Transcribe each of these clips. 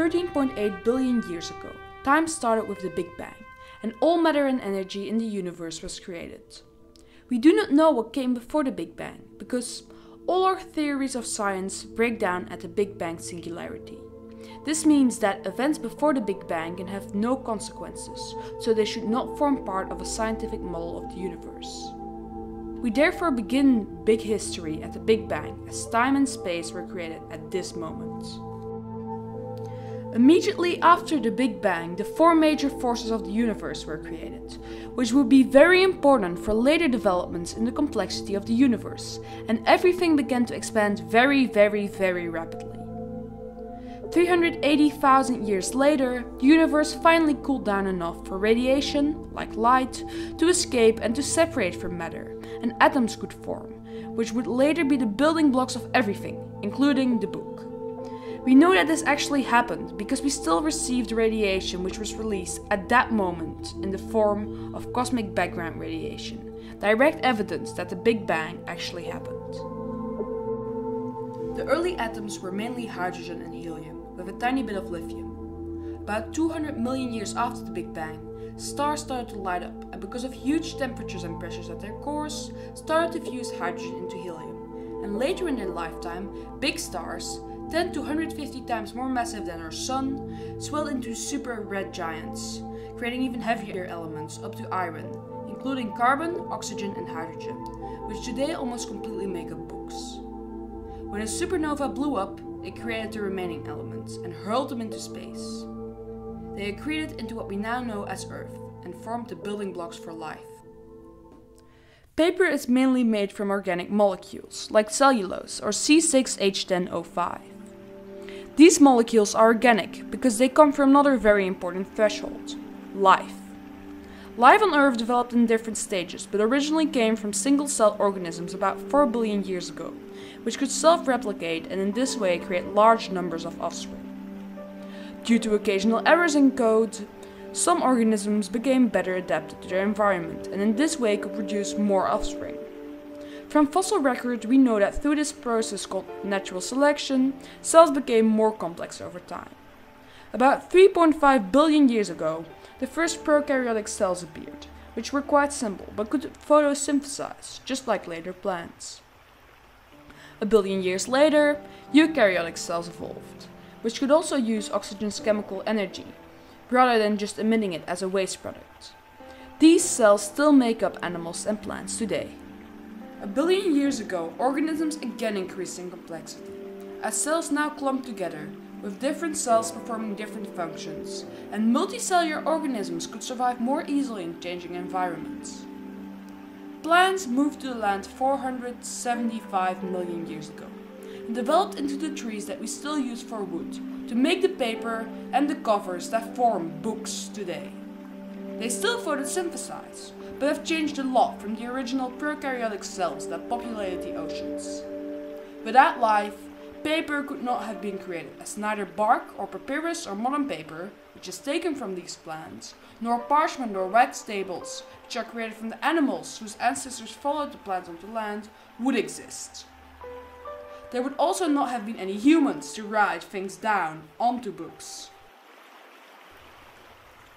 13.8 billion years ago, time started with the Big Bang, and all matter and energy in the universe was created. We do not know what came before the Big Bang, because all our theories of science break down at the Big Bang singularity. This means that events before the Big Bang can have no consequences, so they should not form part of a scientific model of the universe. We therefore begin big history at the Big Bang, as time and space were created at this moment. Immediately after the Big Bang, the four major forces of the universe were created, which would be very important for later developments in the complexity of the universe, and everything began to expand very rapidly. 380,000 years later, the universe finally cooled down enough for radiation, like light, to escape and to separate from matter, and atoms could form, which would later be the building blocks of everything, including the book. We know that this actually happened because we still received radiation which was released at that moment in the form of cosmic background radiation, direct evidence that the Big Bang actually happened. The early atoms were mainly hydrogen and helium, with a tiny bit of lithium. About 200 million years after the Big Bang, stars started to light up, and because of huge temperatures and pressures at their cores, started to fuse hydrogen into helium. And later in their lifetime, big stars, 10 to 150 times more massive than our Sun, swelled into super red giants, creating even heavier elements up to iron, including carbon, oxygen and hydrogen, which today almost completely make up books. When a supernova blew up, it created the remaining elements and hurled them into space. They accreted into what we now know as Earth and formed the building blocks for life. Paper is mainly made from organic molecules, like cellulose or C6H10O5. These molecules are organic because they come from another very important threshold: life. Life on Earth developed in different stages, but originally came from single-cell organisms about 4 billion years ago, which could self-replicate and in this way create large numbers of offspring. Due to occasional errors in code, some organisms became better adapted to their environment and in this way could produce more offspring. From fossil records we know that through this process called natural selection, cells became more complex over time. About 3.5 billion years ago, the first prokaryotic cells appeared, which were quite simple but could photosynthesize, just like later plants. A billion years later, eukaryotic cells evolved, which could also use oxygen's chemical energy, rather than just emitting it as a waste product. These cells still make up animals and plants today. A billion years ago, organisms again increased in complexity, as cells now clump together, with different cells performing different functions, and multicellular organisms could survive more easily in changing environments. Plants moved to the land 475 million years ago, and developed into the trees that we still use for wood, to make the paper and the covers that form books today. They still photosynthesize, but have changed a lot from the original prokaryotic cells that populated the oceans. Without life, paper could not have been created, as neither bark or papyrus or modern paper, which is taken from these plants, nor parchment or wax tables, which are created from the animals whose ancestors followed the plants onto land, would exist. There would also not have been any humans to write things down onto books.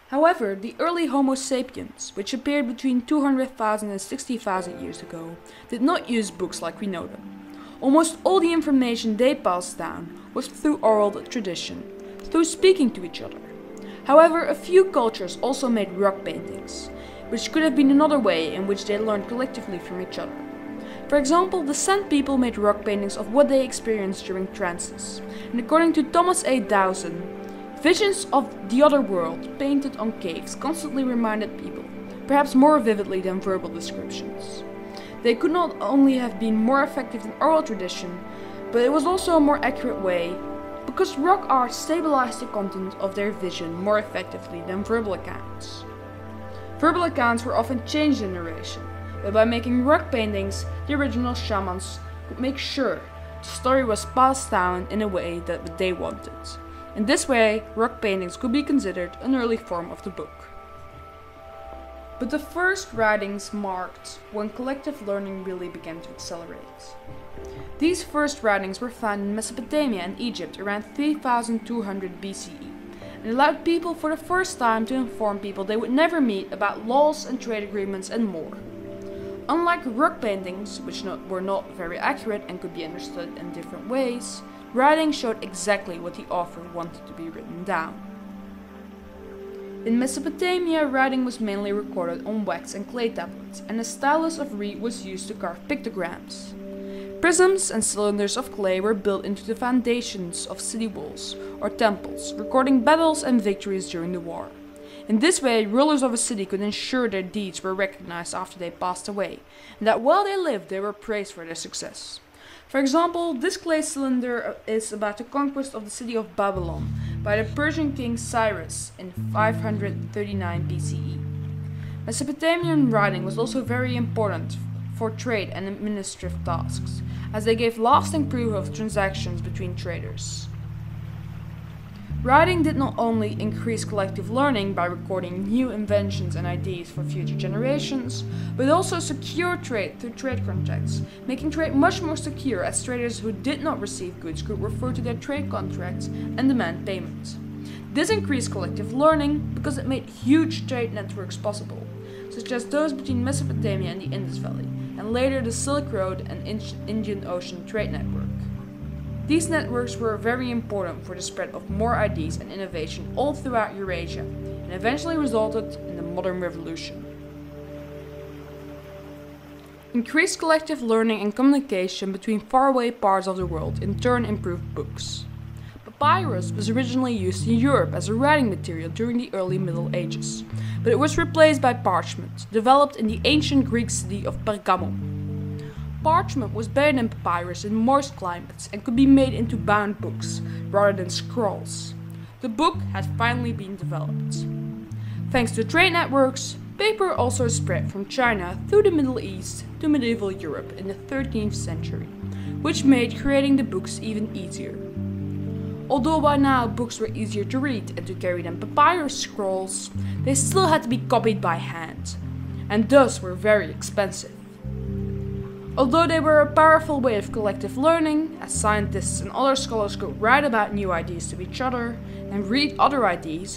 However, the early Homo sapiens, which appeared between 200,000 and 60,000 years ago, did not use books like we know them. Almost all the information they passed down was through oral tradition, through speaking to each other. However, a few cultures also made rock paintings, which could have been another way in which they learned collectively from each other. For example, the Sand people made rock paintings of what they experienced during trances, and according to Thomas A. Dowson, visions of the other world painted on caves constantly reminded people, perhaps more vividly than verbal descriptions. They could not only have been more effective than oral tradition, but it was also a more accurate way, because rock art stabilized the content of their vision more effectively than verbal accounts. Verbal accounts were often changed in narration, but by making rock paintings, the original shamans could make sure the story was passed down in a way that they wanted. In this way, rock paintings could be considered an early form of the book. But the first writings marked when collective learning really began to accelerate. These first writings were found in Mesopotamia and Egypt around 3200 BCE, and allowed people for the first time to inform people they would never meet about laws and trade agreements and more. Unlike rock paintings, which were not very accurate and could be understood in different ways, writing showed exactly what the author wanted to be written down. In Mesopotamia, writing was mainly recorded on wax and clay tablets, and a stylus of reed was used to carve pictograms. Prisms and cylinders of clay were built into the foundations of city walls or temples, recording battles and victories during the war. In this way, rulers of a city could ensure their deeds were recognized after they passed away, and that while they lived, they were praised for their success. For example, this clay cylinder is about the conquest of the city of Babylon by the Persian king Cyrus in 539 BCE. Mesopotamian writing was also very important for trade and administrative tasks, as they gave lasting proof of transactions between traders. Writing did not only increase collective learning by recording new inventions and ideas for future generations, but also secured trade through trade contracts, making trade much more secure as traders who did not receive goods could refer to their trade contracts and demand payment. This increased collective learning because it made huge trade networks possible, such as those between Mesopotamia and the Indus Valley, and later the Silk Road and Indian Ocean trade network. These networks were very important for the spread of more ideas and innovation all throughout Eurasia, and eventually resulted in the modern revolution. Increased collective learning and communication between faraway parts of the world in turn improved books. Papyrus was originally used in Europe as a writing material during the early Middle Ages, but it was replaced by parchment, developed in the ancient Greek city of Pergamum. Parchment was better than papyrus in moist climates and could be made into bound books rather than scrolls. The book had finally been developed. Thanks to trade networks, paper also spread from China through the Middle East to medieval Europe in the 13th century, which made creating the books even easier. Although by now books were easier to read and to carry than papyrus scrolls, they still had to be copied by hand, and thus were very expensive. Although they were a powerful way of collective learning, as scientists and other scholars could write about new ideas to each other and read other ideas,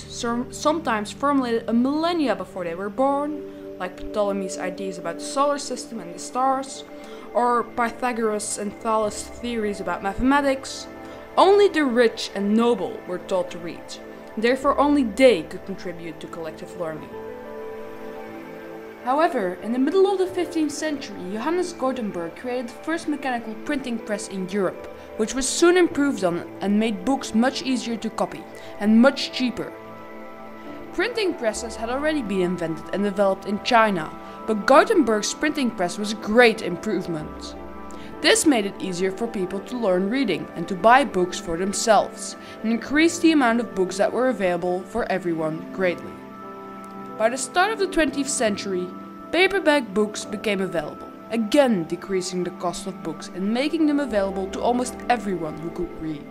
sometimes formulated a millennia before they were born, like Ptolemy's ideas about the solar system and the stars, or Pythagoras and Thales' theories about mathematics, only the rich and noble were taught to read. Therefore, only they could contribute to collective learning. However, in the middle of the 15th century, Johannes Gutenberg created the first mechanical printing press in Europe, which was soon improved on and made books much easier to copy and much cheaper. Printing presses had already been invented and developed in China, but Gutenberg's printing press was a great improvement. This made it easier for people to learn reading and to buy books for themselves, and increased the amount of books that were available for everyone greatly. By the start of the 20th century, paperback books became available, again decreasing the cost of books and making them available to almost everyone who could read.